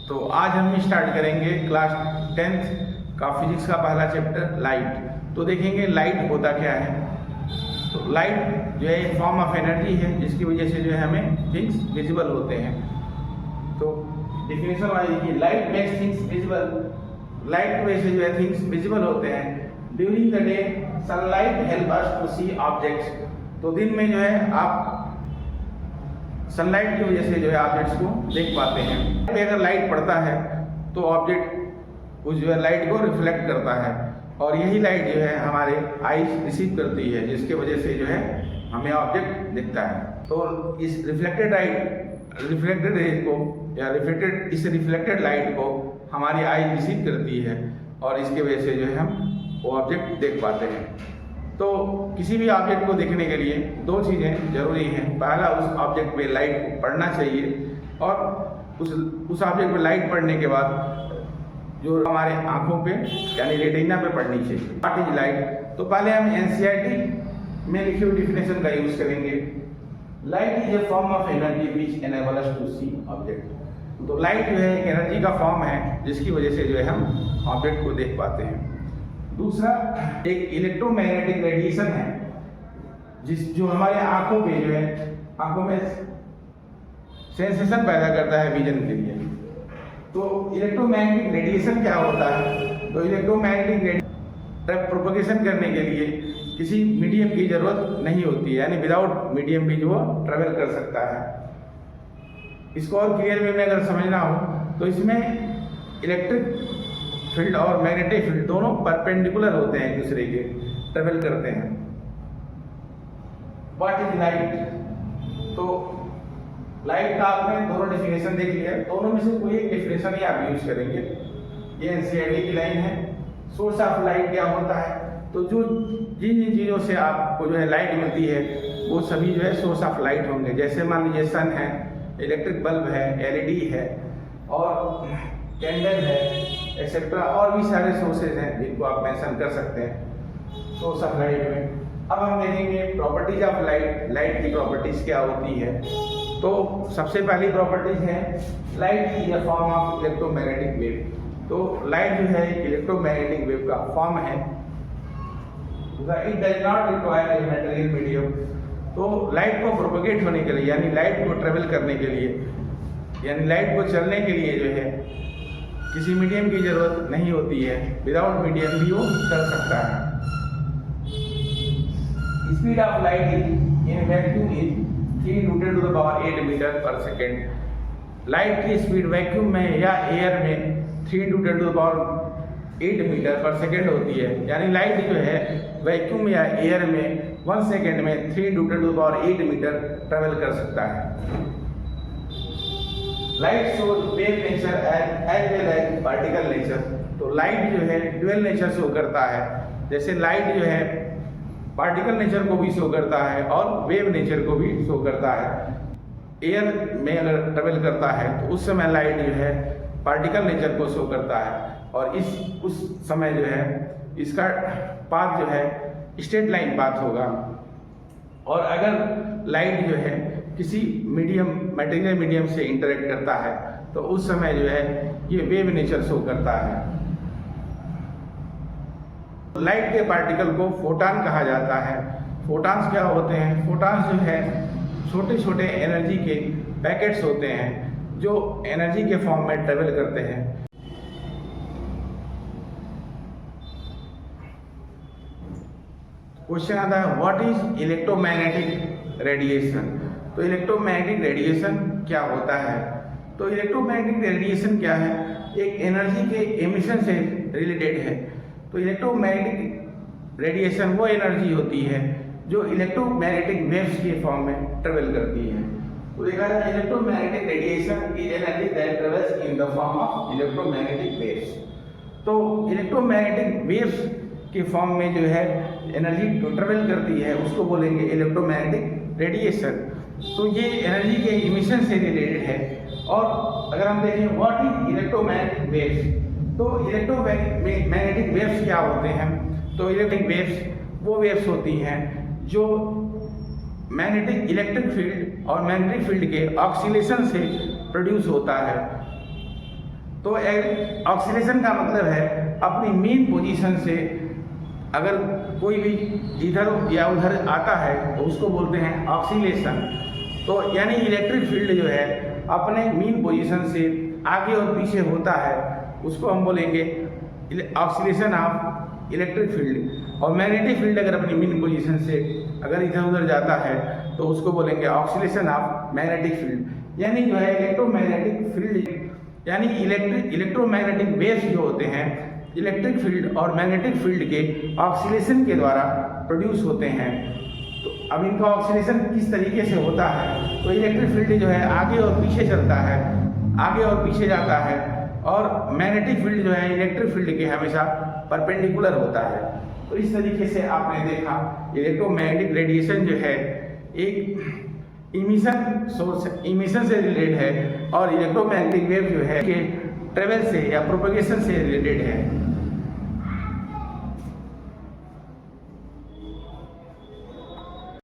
तो आज हम स्टार्ट करेंगे क्लास 10th का फिजिक्स का पहला चैप्टर लाइट। तो देखेंगे लाइट होता क्या है। तो लाइट जो है एक फॉर्म ऑफ एनर्जी है जिसकी वजह से जो है हमें थिंग्स विजिबल होते हैं। तो डेफिनेशन वाइज देखिए, light makes things visible. Light की वजह से जो है थिंग्स विजिबल होते हैं। During the day sunlight help us to see objects. तो दिन में जो है आप सनलाइट की वजह से जो है ऑब्जेक्ट्स को देख पाते हैं। अगर लाइट पड़ता है तो ऑब्जेक्ट उस जो है लाइट को रिफ्लेक्ट करता है और यही लाइट जो है हमारे आईज रिसीव करती है, जिसके वजह से जो है हमें ऑब्जेक्ट दिखता है। तो इस रिफ्लेक्टेड रेज को या रिफ्लेक्टेड लाइट को हमारी आईज रिसीव करती है और इसके वजह से जो है हम वो ऑब्जेक्ट देख पाते हैं। तो किसी भी ऑब्जेक्ट को देखने के लिए दो चीज़ें जरूरी हैं। पहला, उस ऑब्जेक्ट पे लाइट पड़ना चाहिए और उस ऑब्जेक्ट पे लाइट पड़ने के बाद जो हमारे आंखों पे यानी रेटिना पे पड़नी चाहिए। What is light? तो पहले हम एनसीईआरटी में लिखी हुई डिफिनेशन का यूज करेंगे। Light is a form of energy which enable us to see object. तो लाइट जो है एक एनर्जी का फॉर्म है जिसकी वजह से जो है हम ऑब्जेक्ट को देख पाते हैं। दूसरा, एक इलेक्ट्रोमैग्नेटिक रेडिएशन है जो हमारे आंखों पे जो है आंखों में सेंसेशन पैदा करता है विजन के लिए। तो इलेक्ट्रोमैग्नेटिक रेडिएशन क्या होता है? तो इलेक्ट्रोमैग्नेटिक प्रोपगेशन करने के लिए किसी मीडियम की जरूरत नहीं होती है, यानी विदाउट मीडियम भी जो ट्रेवल कर सकता है। इसको और क्लियर वे में अगर समझना हो तो इसमें इलेक्ट्रिक फील्ड और मैग्नेटिक फील्ड दोनों परपेंडिकुलर होते हैं, एक दूसरे के ट्रेवल करते हैं। What is light? तो लाइट का आपने दोनों डेफिनेशन देख लिया, दोनों में से कोई एक डेफिनेशन ही आप यूज करेंगे। ये एनसीईआरटी की लाइन है। सोर्स ऑफ लाइट क्या होता है? तो जो जिन चीज़ों से आपको जो है लाइट मिलती है वो सभी जो है सोर्स ऑफ लाइट होंगे। जैसे मान लीजिए सन है, इलेक्ट्रिक बल्ब है, एलईडी है और कैंडल है, एक्सेट्रा और भी सारे सोर्सेज हैं जिनको आप मेंशन कर सकते हैं सोर्स ऑफ लाइट में। अब हम देखेंगे प्रॉपर्टीज ऑफ लाइट। लाइट की प्रॉपर्टीज क्या होती है? तो सबसे पहली प्रॉपर्टीज है light is a form of electromagnetic wave. तो लाइट जो है इलेक्ट्रोमैग्नेटिक वेव का फॉर्म है। It does not require a material medium. तो लाइट को प्रोपगेट होने के लिए यानी लाइट को ट्रेवल करने के लिए यानी लाइट को चलने के लिए जो है किसी मीडियम की जरूरत नहीं होती है। विदाउट मीडियम भी वो चल सकता है। Speed of light in vacuum is 3 × 10⁸ metre per second. Light की स्पीड वैक्यूम में या एयर में 3 × 10⁸ मीटर पर सेकेंड होती है। यानी लाइट जो है वैक्यूम या एयर में 1 सेकेंड में 3 × 10⁸ मीटर ट्रेवल कर सकता है। Light shows wave nature as well as particle nature. तो लाइट जो है ड्यूअल नेचर शो करता है। जैसे लाइट जो है पार्टिकल नेचर को भी शो करता है और वेव नेचर को भी शो करता है। एयर में अगर ट्रेवल करता है तो उस समय लाइट जो है पार्टिकल नेचर को शो करता है और उस समय जो है इसका पाथ जो है स्ट्रेट लाइन पाथ होगा। और अगर लाइट जो है किसी मटेरियल मीडियम से इंटरेक्ट करता है तो उस समय जो है ये वेव नेचर शो करता है। लाइट के पार्टिकल को फोटॉन कहा जाता है। फोटॉन्स क्या होते हैं? फोटॉन्स जो है छोटे छोटे एनर्जी के पैकेट्स होते हैं जो एनर्जी के फॉर्म में ट्रेवल करते हैं। क्वेश्चन आता है व्हाट इज इलेक्ट्रोमैग्नेटिक रेडिएशन? तो इलेक्ट्रोमैग्नेटिक रेडिएशन क्या होता है? तो इलेक्ट्रोमैग्नेटिक रेडिएशन क्या है? एक एनर्जी के एमिशन से रिलेटेड है। तो इलेक्ट्रोमैग्नेटिक रेडिएशन वो एनर्जी होती है जो इलेक्ट्रोमैग्नेटिक वेव्स के फॉर्म में ट्रेवल करती है। तो देखा जाए electromagnetic radiation is energy that travels in the form of electromagnetic waves. तो इलेक्ट्रोमैग्नेटिक वेव्स के फॉर्म में जो है एनर्जी ट्रेवल करती है उसको बोलेंगे इलेक्ट्रोमैग्नेटिक रेडिएशन। तो ये एनर्जी के इमिशन से रिलेटेड है। और अगर हम देखें व्हाट इज इलेक्ट्रोमैग्नेटिक वेव्स, तो इलेक्ट्रोमैग्नेटिक वेव्स क्या होते हैं? तो इलेक्ट्रिक वेव्स वो वेव्स होती हैं जो मैग्नेटिक इलेक्ट्रिक फील्ड और मैग्नेटिक फील्ड के ऑक्सीलेशन से प्रोड्यूस होता है। तो ऑक्सीलेशन का मतलब है अपनी मेन पोजीशन से अगर कोई भी इधर या उधर आता है तो उसको बोलते हैं ऑक्सीलेशन। तो यानी इलेक्ट्रिक फील्ड जो है अपने मेन पोजीशन से आगे और पीछे होता है, उसको हम बोलेंगे ऑक्सीलेशन ऑफ इलेक्ट्रिक फील्ड। और मैग्नेटिक फील्ड अगर अपनी मेन पोजीशन से अगर इधर उधर जाता है तो उसको बोलेंगे ऑक्सीलेशन ऑफ मैग्नेटिक फील्ड। यानी जो है इलेक्ट्रोमैग्नेटिक फील्ड यानी इलेक्ट्रोमैग्नेटिक वेव्स जो होते हैं इलेक्ट्रिक फील्ड और मैग्नेटिक फील्ड के ऑक्सीलेशन के द्वारा प्रोड्यूस होते हैं। तो अब इनका ऑक्सीलेशन किस तरीके से होता है, तो इलेक्ट्रिक फील्ड जो है आगे और पीछे चलता है, आगे और पीछे जाता है, और मैग्नेटिक फील्ड जो है इलेक्ट्रिक फील्ड के हमेशा परपेंडिकुलर होता है। तो इस तरीके से आपने देखा इलेक्ट्रोमैग्नेटिक रेडिएशन जो है एक इमिशन सोर्स इमिशन से रिलेटेड है और इलेक्ट्रोमैग्नेटिक वेव जो है कि ट्रेवल से या प्रोपगेशन से रिलेटेड है।